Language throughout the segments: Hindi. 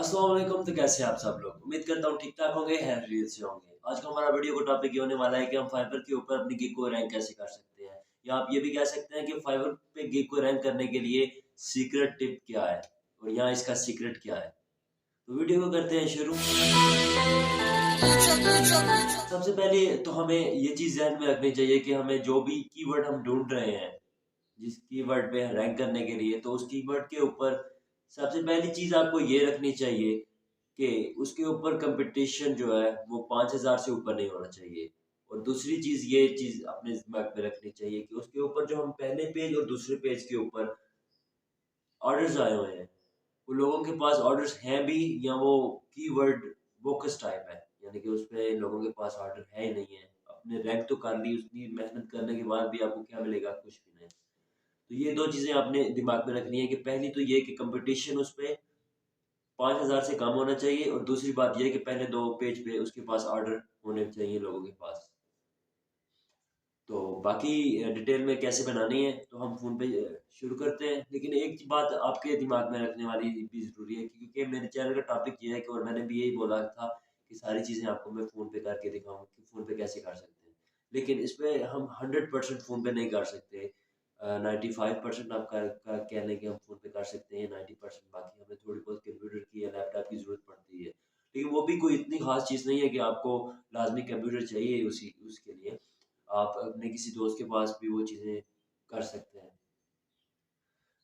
अस्सलाम वालेकुम। तो कैसे हैं आप सब लोग? उम्मीद करता हूँ ठीक ठाक होंगे, खैरियत से होंगे। आज का हमारा वीडियो का टॉपिक ये होने वाला है कि हम फाइवर के ऊपर अपनी गिग को रैंक कैसे कर सकते हैं, या आप ये भी कह सकते हैं कि फाइवर पे गिग को रैंक करने के लिए सीक्रेट टिप क्या है और यहाँ इसका सीक्रेट क्या है। तो वीडियो को करते हैं शुरू। सबसे पहले तो हमें ये चीज ध्यान में रखनी चाहिए कि हमें जो भी कीवर्ड हम ढूंढ रहे हैं, जिस कीवर्ड पे रैंक करने के लिए, तो उस कीवर्ड के ऊपर सबसे पहली चीज आपको ये रखनी चाहिए कि उसके ऊपर कंपटीशन जो है वो 5,000 से ऊपर नहीं होना चाहिए। और दूसरी चीज ये चीज अपने दिमाग में रखनी चाहिए कि उसके ऊपर जो हम पहले पेज और दूसरे पेज के ऊपर ऑर्डर्स आए हुए हैं, वो लोगों के पास ऑर्डर्स हैं भी, या वो कीवर्ड बोकस टाइप है, यानी कि उसमें लोगों के पास ऑर्डर है ही नहीं है। अपने रैंक तो कर ली, उतनी मेहनत करने के बाद भी आपको क्या मिलेगा? कुछ भी नहीं। तो ये दो चीजें आपने दिमाग में रखनी है कि पहली तो ये कि कंपटीशन उस पे 5,000 से कम होना चाहिए, और दूसरी बात ये कि पहले दो पेज पे उसके पास ऑर्डर होने चाहिए लोगों के पास। तो बाकी डिटेल में कैसे बनानी है तो हम फोन पे शुरू करते हैं। लेकिन एक बात आपके दिमाग में रखने वाली भी जरूरी है, क्योंकि मेरे चैनल का टॉपिक ये है कि, और मैंने भी यही बोला था कि सारी चीजें आपको मैं फोन पे करके दिखाऊंगा कि फोन पे कैसे कर सकते हैं। लेकिन इसमें हम 100% फोन पे नहीं कर सकते। 95% आप कह लें कि हम फोन पे कर सकते हैं, 90% बाकी हमें थोड़ी बहुत कंप्यूटर की या लैपटॉप की जरूरत पड़ती है। लेकिन वो भी कोई इतनी खास चीज़ नहीं है कि आपको लाजमी कंप्यूटर चाहिए उसी उसके लिए। आप अपने किसी दोस्त के पास भी वो चीज़ें कर सकते हैं।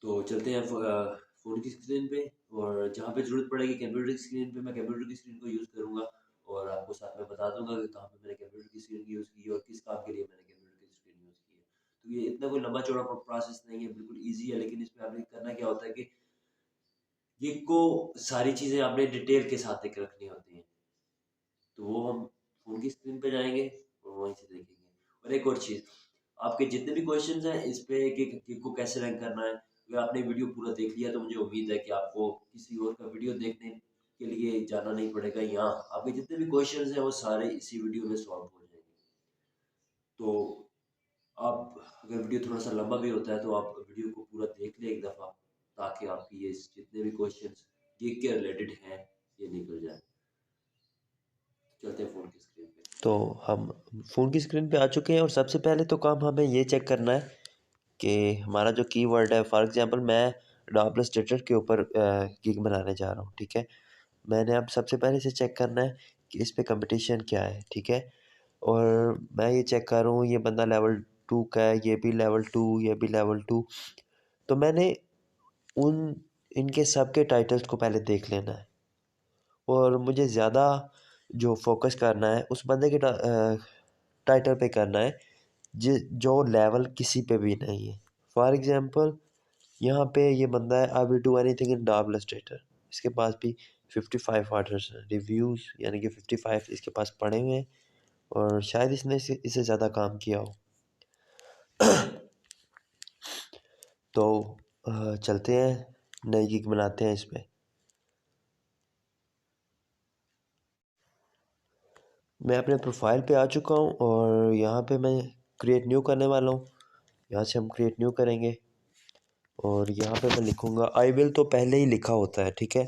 तो चलते हैं फ़ोन की स्क्रीन पे, और जहाँ पे ज़रूरत पड़ेगी कंप्यूटर की स्क्रीन पे, मैं कंप्यूटर की स्क्रीन को यूज़ करूँगा, और आपको साथ में बता दूंगा कि कहाँ पे मैंने कंप्यूटर की स्क्रीन यूज़ की है और किस काम के लिए मैंने कंप्यूटर की स्क्रीन यूज़ की है। तो ये इतना कोई लंबा चौड़ा प्रोसेस नहीं है, बिल्कुल ईजी है। लेकिन इसमें आपने करना क्या होता है कि ये को सारी चीज़ें आपने डिटेल के साथ एक रखनी होती हैं। तो वो हम फ़ोन की स्क्रीन पे जाएँगे और वहीं से देखेंगे। और एक और चीज़, आपके जितने भी क्वेश्चन्स हैं इस पे कि केक को कैसे रैंक करना है, अगर आपने वीडियो पूरा देख लिया तो मुझे उम्मीद है कि आपको किसी और का वीडियो देखने के लिए जाना नहीं पड़ेगा। यहाँ आपके जितने भी क्वेश्चन्स हैं वो सारे इसी वीडियो में सॉल्व हो जाएंगे। तो आप, अगर वीडियो थोड़ा सा लंबा भी होता है तो आप वीडियो को पूरा देख लें एक दफ़ा, ताकि आपकी ये जितने भी क्वेश्चन्स केक के रिलेटेड हैं ये निकल जाए। चलते हैं फ़ोन की स्क्रीन पे। तो हम फ़ोन की स्क्रीन पे आ चुके हैं और सबसे पहले तो काम हमें ये चेक करना है कि हमारा जो कीवर्ड है, फॉर एग्जांपल मैं अडोब इलस्ट्रेटर के ऊपर गिग बनाने जा रहा हूँ, ठीक है। मैंने अब सबसे पहले से चेक करना है कि इस पे कंपटीशन क्या है, ठीक है। और मैं ये चेक कर रहा हूँ, ये बंदा लेवल 2 का है, ये भी लेवल 2, ये भी लेवल 2। तो मैंने उन इनके सब के टाइटल्स को पहले देख लेना है, और मुझे ज़्यादा जो फोकस करना है उस बंदे के टाइटल पे करना है जो लेवल किसी पे भी नहीं है। फॉर एग्जांपल यहाँ पे ये बंदा है, I will do anything in Adobe Illustrator. इसके पास भी 55 ऑर्डर्स हैं, रिव्यूज़ यानी कि 55 इसके पास पड़े हुए हैं, और शायद इसने इससे ज़्यादा काम किया हो। तो चलते हैं, नई गिग बनाते हैं इस पे। मैं अपने प्रोफाइल पे आ चुका हूँ और यहाँ पे मैं क्रिएट न्यू करने वाला हूँ। यहाँ से हम क्रिएट न्यू करेंगे और यहाँ पे मैं लिखूँगा आई विल। तो पहले ही लिखा होता है, ठीक है।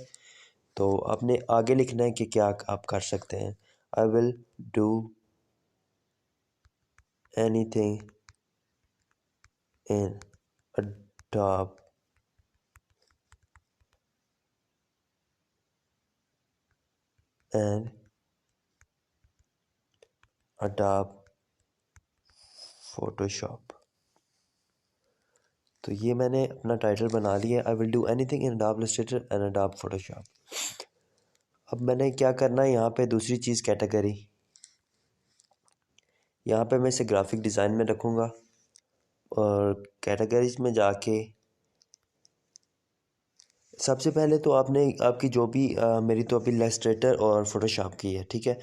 तो आपने आगे लिखना है कि क्या आप कर सकते हैं। I will do anything in Adobe and Adobe Photoshop. तो ये मैंने अपना टाइटल बना लिया, I will do anything in Adobe Illustrator and Adobe Photoshop. अब मैंने क्या करना है, यहाँ पे दूसरी चीज़ कैटेगरी, यहाँ पे मैं इसे ग्राफिक डिज़ाइन में रखूँगा, और कैटेगरीज में जाके सबसे पहले तो आपने आपकी जो भी मेरी तो अभी इलस्ट्रेटर और फोटोशॉप की है, ठीक है।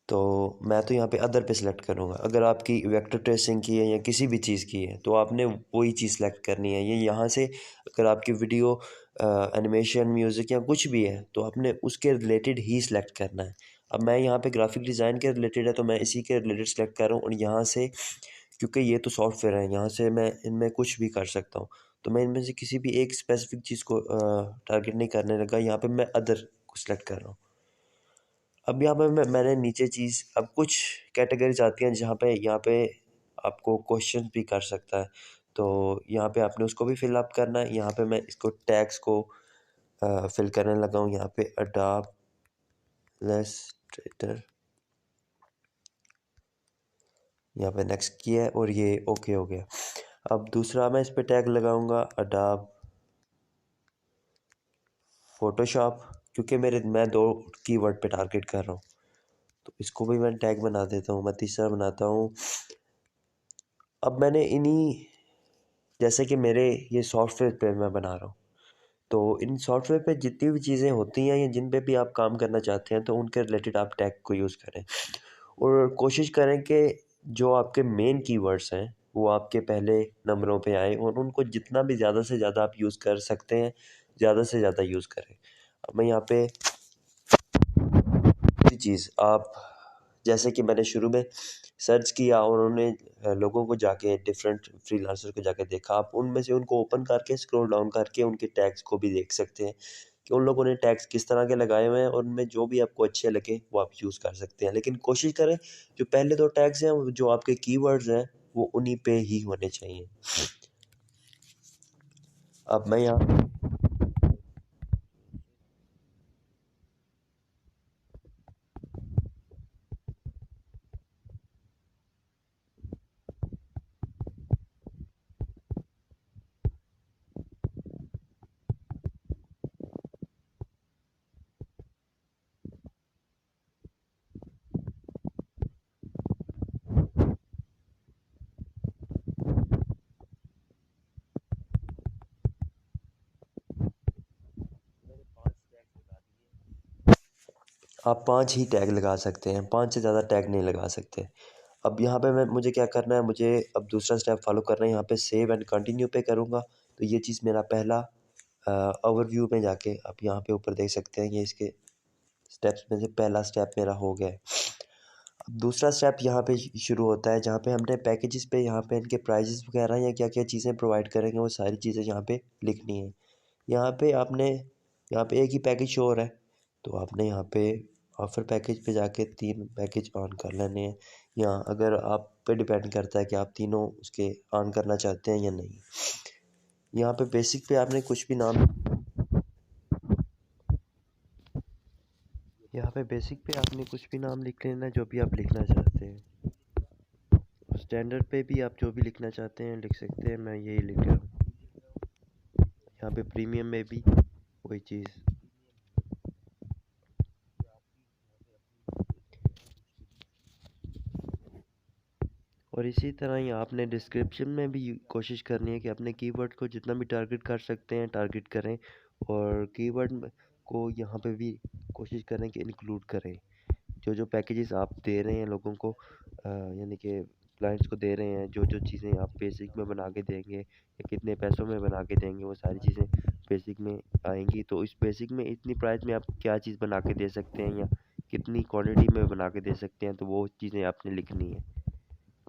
तो मैं तो यहाँ पे अदर पे सिलेक्ट करूँगा। अगर आपकी वेक्टर ट्रेसिंग की है या किसी भी चीज़ की है तो आपने वही चीज़ सेलेक्ट करनी है। ये यहाँ से अगर आपकी वीडियो एनिमेशन, म्यूज़िक या कुछ भी है तो आपने उसके रिलेटेड ही सिलेक्ट करना है। अब मैं यहाँ पे ग्राफिक डिज़ाइन के रिलेटेड है तो मैं इसी के रिलेटेड सेलेक्ट कर रहा हूँ, और यहाँ से क्योंकि ये तो सॉफ्टवेयर है, यहाँ से मैं इनमें कुछ भी कर सकता हूँ। तो मैं इनमें से किसी भी एक स्पेसिफिक चीज़ को टारगेट नहीं करने लगा। यहाँ पे मैं अदर को सिलेक्ट कर रहा हूँ। अब यहाँ पे मैंने नीचे चीज़, अब कुछ कैटेगरीज आती हैं जहाँ पे यहाँ पे आपको क्वेश्चन भी कर सकता है, तो यहाँ पे आपने उसको भी फिल अप करना है। यहाँ पे मैं इसको टैग्स को फिल करने लगा हूँ। यहाँ पे अडॉप्टलेस्ट्रेटर, यहाँ पे नेक्स्ट किया है और ये ओके हो गया। अब दूसरा मैं इस पे टैग लगाऊंगा अडॉप फोटोशॉप, क्योंकि मैं 2 कीवर्ड पे टारगेट कर रहा हूँ, तो इसको भी मैं टैग बना देता हूँ। मैं तीसरा बनाता हूँ, अब मैंने इन्हीं, जैसे कि मेरे ये सॉफ्टवेयर पे मैं बना रहा हूँ, तो इन सॉफ्टवेयर पे जितनी भी चीज़ें होती हैं या जिन पे भी आप काम करना चाहते हैं, तो उनके रिलेटेड आप टैग को यूज़ करें और कोशिश करें कि जो आपके मेन कीवर्ड्स हैं वो आपके पहले नंबरों पे आए और उनको जितना भी ज़्यादा से ज़्यादा आप यूज़ कर सकते हैं, ज़्यादा से ज़्यादा यूज़ करें। अब मैं यहाँ पे चीज़, आप जैसे कि मैंने शुरू में सर्च किया और उन्होंने लोगों को जाके डिफरेंट फ्रीलांसर को जाके देखा, आप उनमें से उनको ओपन करके स्क्रॉल डाउन करके उनके टैग्स को भी देख सकते हैं कि उन लोगों ने टैग्स किस तरह के लगाए हुए हैं और उनमें जो भी आपको अच्छे लगे वो आप यूज़ कर सकते हैं। लेकिन कोशिश करें जो पहले 2 टैग्स हैं, जो आपके कीवर्ड्स हैं, वो उन्हीं पे ही होने चाहिए। अब मैं यहाँ आप 5 ही टैग लगा सकते हैं, 5 से ज़्यादा टैग नहीं लगा सकते। अब यहाँ पे मुझे क्या करना है, मुझे अब दूसरा स्टेप फॉलो करना है। यहाँ पे सेव एंड कंटिन्यू पे करूँगा, तो ये चीज़ मेरा पहला ओवरव्यू में जाके आप यहाँ पे ऊपर देख सकते हैं, ये इसके स्टेप्स में से पहला स्टेप मेरा हो गया है। अब दूसरा स्टेप यहाँ पे शुरू होता है, जहाँ पे हमने पैकेजेस पे यहाँ पे इनके प्राइजेस वगैरह या क्या क्या चीज़ें प्रोवाइड करेंगे वो सारी चीज़ें यहाँ पे लिखनी है। यहाँ पे आपने, यहाँ पे एक ही पैकेज शो हो रहा है, तो आपने यहाँ पे ऑफ़र पैकेज पे जाके 3 पैकेज ऑन कर लेने हैं। यहाँ अगर आप पे डिपेंड करता है कि आप तीनों उसके ऑन करना चाहते हैं या नहीं। यहाँ पे बेसिक पे आपने कुछ भी नाम, यहाँ पे बेसिक पे आपने कुछ भी नाम लिख लेना जो भी आप लिखना चाहते हैं। स्टैंडर्ड पे भी आप जो भी लिखना चाहते हैं लिख सकते हैं, मैं यही लिख रहा हूँ। यहाँ पे प्रीमियम में भी वही चीज़। और इसी तरह ही आपने डिस्क्रिप्शन में भी कोशिश करनी है कि अपने कीवर्ड को जितना भी टारगेट कर सकते हैं टारगेट करें, और कीवर्ड को यहाँ पे भी कोशिश करें कि इंक्लूड करें। जो जो पैकेजेस आप दे रहे हैं लोगों को, यानी कि क्लाइंट्स को दे रहे हैं, जो जो चीज़ें आप बेसिक में बना के देंगे या कितने पैसों में बना के देंगे, वो सारी चीज़ें बेसिक में आएंगी। तो इस बेसिक में इतनी प्राइस में आप क्या चीज़ बना के दे सकते हैं या कितनी क्वांटिटी में बना के दे सकते हैं, तो वो चीज़ें आपने लिखनी है।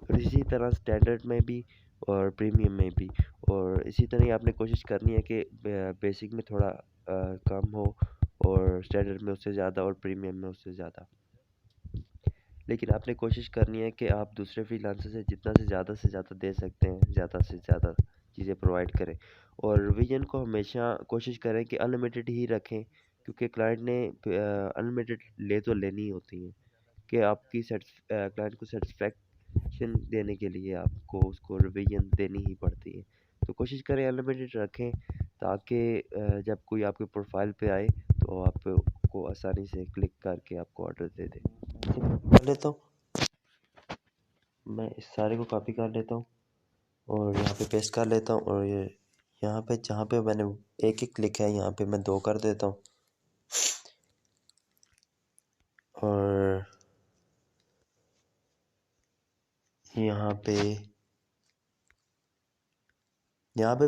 और इसी तरह स्टैंडर्ड में भी और प्रीमियम में भी, और इसी तरह ही आपने कोशिश करनी है कि बेसिक में थोड़ा कम हो और स्टैंडर्ड में उससे ज़्यादा और प्रीमियम में उससे ज़्यादा। लेकिन आपने कोशिश करनी है कि आप दूसरे फ्रीलांसर से जितना से ज़्यादा दे सकते हैं, ज़्यादा से ज़्यादा चीज़ें प्रोवाइड करें। और विजन को हमेशा कोशिश करें कि अनलिमिटेड ही रखें, क्योंकि क्लाइंट ने अनलिमिटेड तो लेनी ही होती हैं, कि आपकी क्लाइंट को सेटिस्फेक्शन देने के लिए आपको उसको रिवीजन देनी ही पड़ती है। तो कोशिश करें अनलिमिटेड रखें, ताकि जब कोई आपके प्रोफाइल पे आए तो आपको आसानी से क्लिक करके आपको ऑर्डर दे दे। कर लेता हूँ, मैं इस सारे को कॉपी कर लेता हूँ और यहाँ पे पेस्ट कर लेता हूँ, और ये यहाँ पे जहाँ पे मैंने एक एक क्लिक है यहाँ पे मैं 2 कर देता हूँ। और यहाँ पे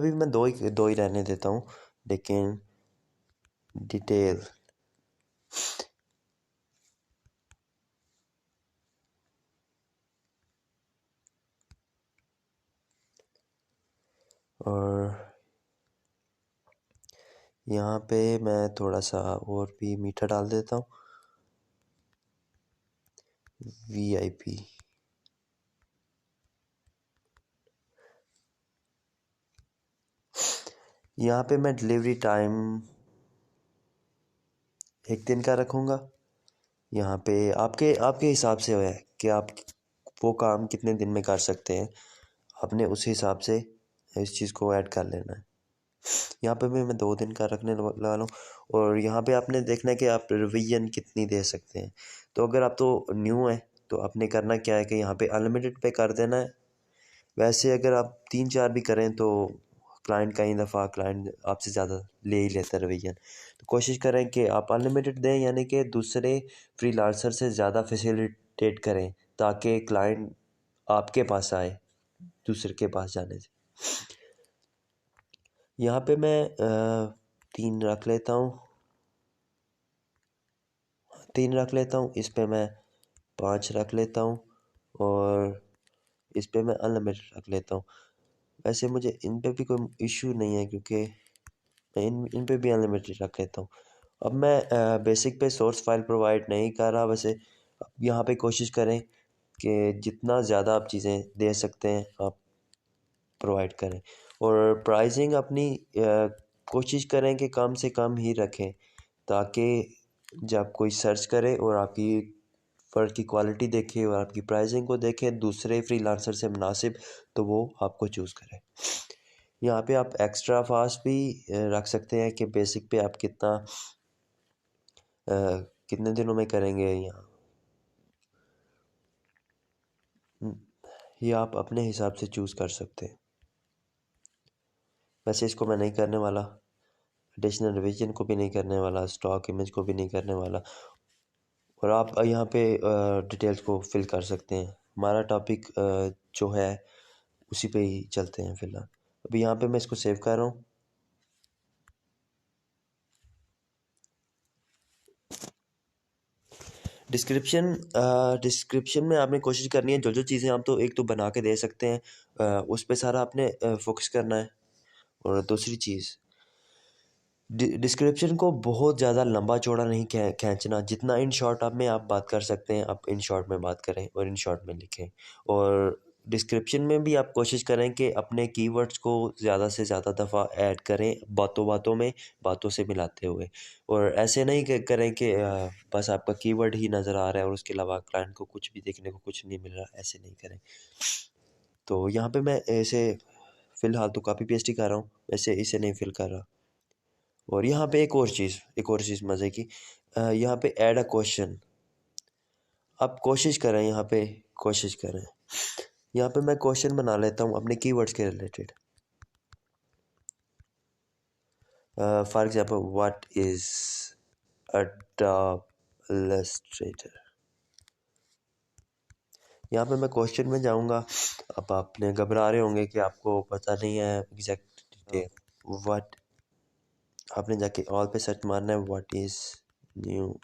भी मैं दो ही रहने देता हूँ, लेकिन डिटेल और यहाँ पे मैं थोड़ा सा और भी मीठा डाल देता हूँ, VIP। यहाँ पे मैं डिलीवरी टाइम 1 दिन का रखूँगा। यहाँ पे आपके आपके हिसाब से है कि आप वो काम कितने दिन में कर सकते हैं, आपने उस हिसाब से इस चीज़ को ऐड कर लेना है। यहाँ पे भी मैं 2 दिन का रखने वाला हूँ। और यहाँ पे आपने देखना है कि आप रिवीजन कितनी दे सकते हैं। तो अगर आप तो न्यू है तो आपने करना क्या है कि यहाँ पे अनलिमिटेड पे कर देना है। वैसे अगर आप 3-4 भी करें तो क्लाइंट कई दफ़ा क्लाइंट आपसे ज़्यादा ले ही लेता है रिवीजन। तो कोशिश करें कि आप अनलिमिटेड दें, यानी कि दूसरे फ्रीलांसर से ज़्यादा फैसिलिटेट करें ताकि क्लाइंट आपके पास आए दूसरे के पास जाने से। यहाँ पे मैं 3 रख लेता हूँ, 3 रख लेता हूँ। इस पे मैं 5 रख लेता हूँ और इस पे मैं अनलिमिटेड रख लेता हूँ। वैसे मुझे इन पे भी कोई इशू नहीं है क्योंकि मैं इन पे भी अनलिमिटेड रख लेता हूँ। अब मैं बेसिक पे सोर्स फाइल प्रोवाइड नहीं कर रहा। वैसे अब यहाँ पे कोशिश करें कि जितना ज़्यादा आप चीज़ें दे सकते हैं आप प्रोवाइड करें। और प्राइसिंग अपनी कोशिश करें कि कम से कम ही रखें ताकि जब कोई सर्च करे और आपकी वर्क की क्वालिटी देखे और आपकी प्राइसिंग को देखे दूसरे फ्रीलांसर से मुनासिब, तो वो आपको चूज़ करे। यहाँ पे आप एक्स्ट्रा फास्ट भी रख सकते हैं कि बेसिक पे आप कितने दिनों में करेंगे यहाँ। ये आप अपने हिसाब से चूज़ कर सकते हैं। वैसे इसको मैं नहीं करने वाला, एडिशनल रिवीजन को भी नहीं करने वाला, स्टॉक इमेज को भी नहीं करने वाला। और आप यहाँ पे डिटेल्स को फिल कर सकते हैं। हमारा टॉपिक जो है उसी पे ही चलते हैं फ़िलहाल। अभी यहाँ पे मैं इसको सेव कर रहा हूँ। डिस्क्रिप्शन में आपने कोशिश करनी है जो चीज़ें आप तो एक तो बना के दे सकते हैं, उस पे सारा आपने फोकस करना है। और दूसरी चीज़, डिस्क्रिप्शन को बहुत ज़्यादा लंबा चौड़ा नहीं खींचना। जितना इन शॉर्ट आप में आप बात कर सकते हैं आप इन शॉर्ट में बात करें और इन शॉर्ट में लिखें। और डिस्क्रिप्शन में भी आप कोशिश करें कि अपने कीवर्ड्स को ज़्यादा से ज़्यादा दफ़ा ऐड करें, बातों बातों में बातों से मिलाते हुए। और ऐसे नहीं करें कि बस आपका कीवर्ड ही नज़र आ रहा है और उसके अलावा क्लाइंट को कुछ भी देखने को कुछ नहीं मिल रहा, ऐसे नहीं करें। तो यहाँ पे मैं ऐसे फ़िलहाल तो कॉपी पेस्ट ही कर रहा हूँ, वैसे इसे नहीं फिल कर रहा। और यहाँ पे एक और चीज़ मज़े की, यहाँ पे ऐड अ क्वेश्चन। आप कोशिश करें, यहाँ पे कोशिश करें, यहाँ पे मैं क्वेश्चन बना लेता हूँ अपने कीवर्ड्स के related. For example, what is Adobe Illustrator. यहाँ पे मैं क्वेश्चन में जाऊँगा। अब आपने घबरा रहे होंगे कि आपको पता नहीं है एग्जैक्ट डिटेल। व्हाट, आपने जाके ऑल पे सर्च मारना है, व्हाट इज़ न्यू।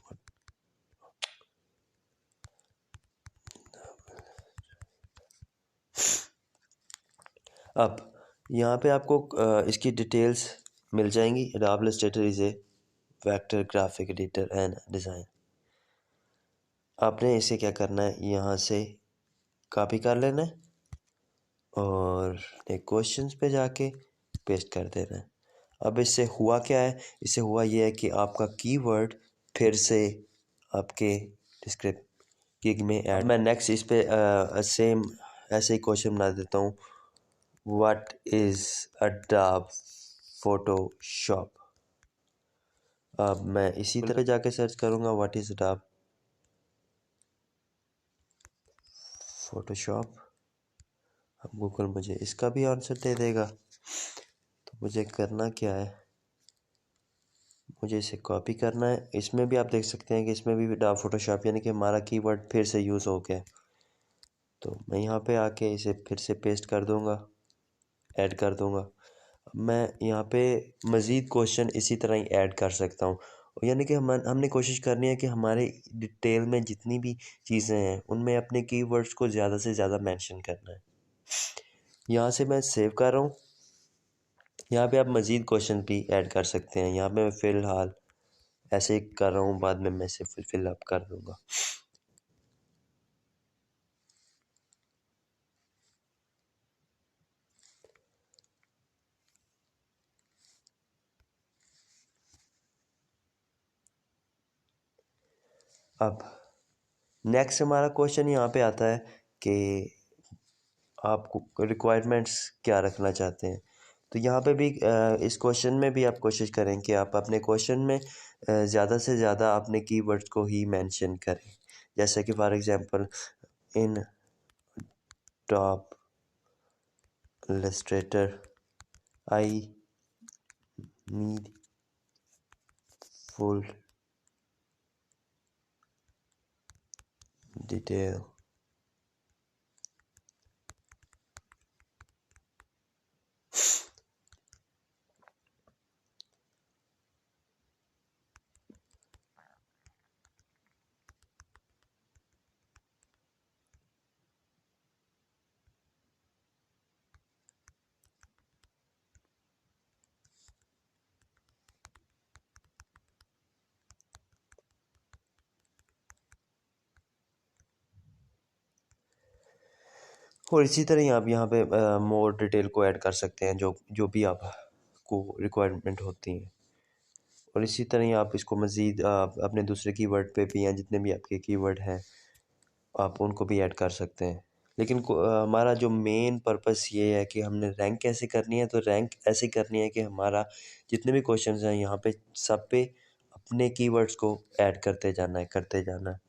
अब यहाँ पे आपको इसकी डिटेल्स मिल जाएंगी। Adobe Illustrator is a vector graphic editor and design. आपने इसे क्या करना है, यहाँ से कॉपी कर लेना है और एक क्वेश्चंस पे जाके पेस्ट कर देना है। अब इससे हुआ क्या है, इससे हुआ ये है कि आपका कीवर्ड फिर से आपके डिस्क्रिप्ट गिग में ऐड। मैं नेक्स्ट इस पे सेम ऐसे ही क्वेश्चन बना देता हूँ, व्हाट इज़ अडोब फोटोशॉप। अब मैं इसी तरह जाके सर्च करूँगा व्हाट इज़ अडोब फोटोशॉप। अब गूगल मुझे इसका भी आंसर दे देगा। तो मुझे करना क्या है, मुझे इसे कॉपी करना है। इसमें भी आप देख सकते हैं कि इसमें भी अडोब फोटोशॉप यानी कि हमारा कीवर्ड फिर से यूज़ हो गया। तो मैं यहाँ पे आके इसे फिर से पेस्ट कर दूँगा, ऐड कर दूँगा। मैं यहाँ पे मज़ीद क्वेश्चन इसी तरह ही ऐड कर सकता हूँ। यानी कि हमने कोशिश करनी है कि हमारे डिटेल में जितनी भी चीज़ें हैं उनमें अपने कीवर्ड्स को ज़्यादा से ज़्यादा मेंशन करना है। यहाँ से मैं सेव कर रहा हूँ यहाँ पे आप मज़ीद क्वेश्चन भी ऐड कर सकते हैं। यहाँ पे मैं फ़िलहाल ऐसे ही कर रहा हूँ, बाद में मैं इसे फिल अप कर दूँगा। अब नेक्स्ट हमारा क्वेश्चन यहाँ पे आता है कि आपको रिक्वायरमेंट्स क्या रखना चाहते हैं। तो यहाँ पे भी इस क्वेश्चन में भी आप कोशिश करें कि आप अपने क्वेश्चन में ज़्यादा से ज़्यादा अपने कीवर्ड्स को ही मेंशन करें। जैसे कि for example in top Illustrator I need full detail. और इसी तरह आप यहाँ पे मोर डिटेल को ऐड कर सकते हैं, जो जो भी आपको रिक्वायरमेंट होती हैं। और इसी तरह ही आप इसको मज़ीद अपने दूसरे कीवर्ड पे भी, या जितने भी आपके कीवर्ड हैं आप उनको भी ऐड कर सकते हैं। लेकिन हमारा जो मेन पर्पस ये है कि हमने रैंक कैसे करनी है। तो रैंक ऐसे करनी है कि हमारा जितने भी क्वेश्चंस हैं यहाँ पे सब पे अपने कीवर्ड्स को ऐड करते जाना है, करते जाना है।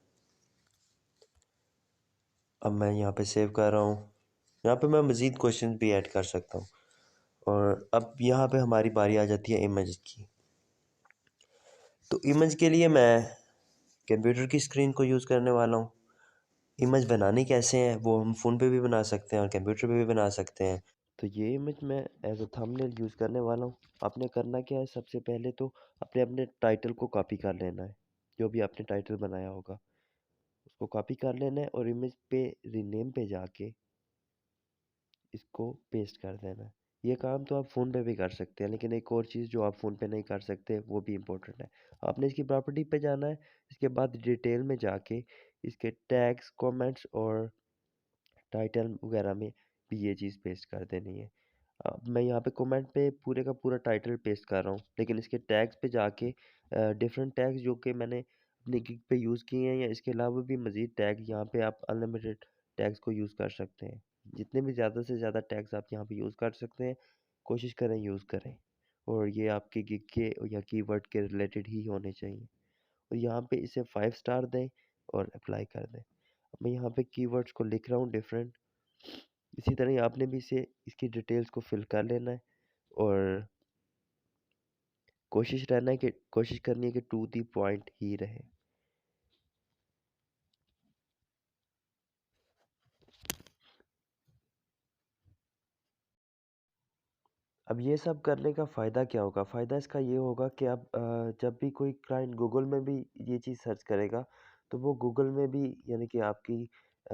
अब मैं यहाँ पे सेव कर रहा हूँ। यहाँ पे मैं मज़ीद क्वेश्चन भी ऐड कर सकता हूँ। और अब यहाँ पे हमारी बारी आ जाती है इमेज की। तो इमेज के लिए मैं कंप्यूटर की स्क्रीन को यूज़ करने वाला हूँ। इमेज बनानी कैसे है वो हम फ़ोन पे भी बना सकते हैं और कंप्यूटर पे भी बना सकते हैं। तो ये इमेज मैं एज अ थंबनेल यूज़ करने वाला हूँ। आपने करना क्या है, सबसे पहले तो अपने अपने टाइटल को कॉपी कर लेना है। जो भी आपने टाइटल बनाया होगा उसको कॉपी कर लेना है और इमेज पे रीनेम पे जाके इसको पेस्ट कर देना है। ये काम तो आप फ़ोन पे भी कर सकते हैं, लेकिन एक और चीज़ जो आप फ़ोन पे नहीं कर सकते वो भी इम्पोर्टेंट है। आपने इसकी प्रॉपर्टी पे जाना है, इसके बाद डिटेल में जाके इसके टैग्स, कमेंट्स और टाइटल वगैरह में भी ये चीज़ पेस्ट कर देनी है। अब मैं यहाँ पे कमेंट पे पूरे का पूरा टाइटल पेस्ट कर रहा हूँ, लेकिन इसके टैग्स पे जाके डिफरेंट टैग्स जो कि मैंने अपनी गिग पे यूज़ किए हैं या इसके अलावा भी मज़ीद टैग, यहाँ पे आप अनलिमिटेड टैग्स को यूज़ कर सकते हैं। जितने भी ज़्यादा से ज़्यादा टैग्स आप यहाँ पे यूज़ कर सकते हैं, कोशिश करें यूज़ करें। और ये आपकी गिग के या कीवर्ड के रिलेटेड ही होने चाहिए। और यहाँ पे इसे 5 स्टार दें और अप्लाई कर दें। अब मैं यहाँ पे कीवर्ड्स को लिख रहा हूँ डिफरेंट। इसी तरह आपने भी इसे इसकी डिटेल्स को फिल कर लेना है और कोशिश करनी है कि टू दी पॉइंट ही रहे। अब ये सब करने का फ़ायदा क्या होगा? फ़ायदा इसका ये होगा कि अब जब भी कोई क्लाइंट गूगल में भी ये चीज़ सर्च करेगा तो वो गूगल में भी यानी कि आपकी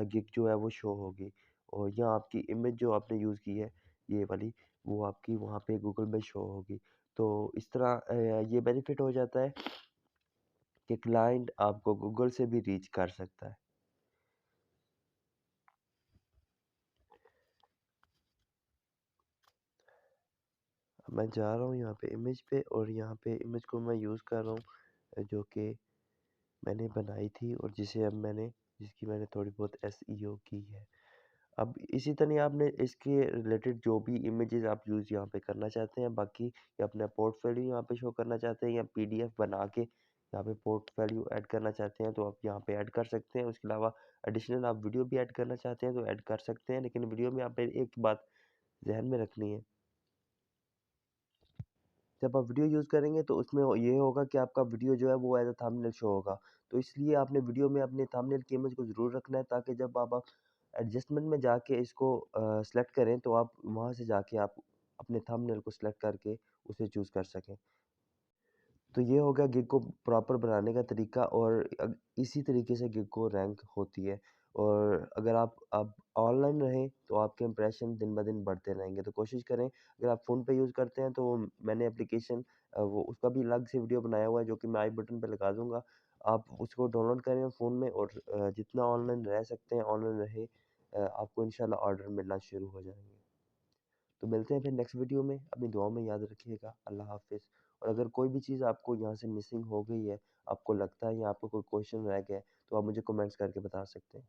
गिग जो है वो शो होगी। और या आपकी इमेज जो आपने यूज़ की है ये वाली, वो आपकी वहाँ पे गूगल में शो होगी। तो इस तरह ये बेनिफिट हो जाता है कि क्लाइंट आपको गूगल से भी रीच कर सकता है। अब मैं जा रहा हूँ यहाँ पे इमेज पे और यहाँ पे इमेज को मैं यूज़ कर रहा हूँ जो कि मैंने बनाई थी और जिसकी मैंने थोड़ी बहुत एसईओ की है। अब इसी तरह आपने इसके रिलेटेड जो भी इमेजेस आप यूज़ यहाँ पे करना चाहते हैं, बाकी या अपना पोर्टफोलियो यहाँ पे शो करना चाहते हैं या पीडीएफ बना के यहाँ पे पोर्टफोलियो ऐड करना चाहते हैं तो आप यहाँ पे ऐड कर सकते हैं। उसके अलावा एडिशनल आप वीडियो भी ऐड करना चाहते हैं तो ऐड कर सकते हैं, लेकिन वीडियो में आप एक बात ध्यान में रखनी है। जब आप वीडियो यूज़ करेंगे तो उसमें ये होगा कि आपका वीडियो जो है वो एज अ थंबनेल शो होगा। तो इसलिए आपने वीडियो में अपने थंबनेल की इमेज को ज़रूर रखना है, ताकि जब आप एडजस्टमेंट में जाके इसको सेलेक्ट करें तो आप वहाँ से जाके आप अपने थंबनेल को सेलेक्ट करके उसे चूज़ कर सकें। तो ये हो गया गिग को प्रॉपर बनाने का तरीका और इसी तरीके से गिग को रैंक होती है। और अगर आप ऑनलाइन रहें तो आपके इंप्रेशन दिन ब दिन बढ़ते रहेंगे। तो कोशिश करें, अगर आप फ़ोन पे यूज़ करते हैं तो मैंने एप्लीकेशन वो उसका भी अलग से वीडियो बनाया हुआ है जो कि मैं आई बटन पे लगा दूँगा। आप उसको डाउनलोड करें फ़ोन में और जितना ऑनलाइन रह सकते हैं ऑनलाइन रहें। आपको इंशाल्लाह ऑर्डर मिलना शुरू हो जाएँगे। तो मिलते हैं फिर नेक्स्ट वीडियो में। अपनी दुआओं में याद रखिएगा। अल्लाह हाफ़िज़। और अगर कोई भी चीज़ आपको यहाँ से मिसिंग हो गई है, आपको लगता है या आपको कोई क्वेश्चन रह गया है, तो आप मुझे कमेंट्स करके बता सकते हैं।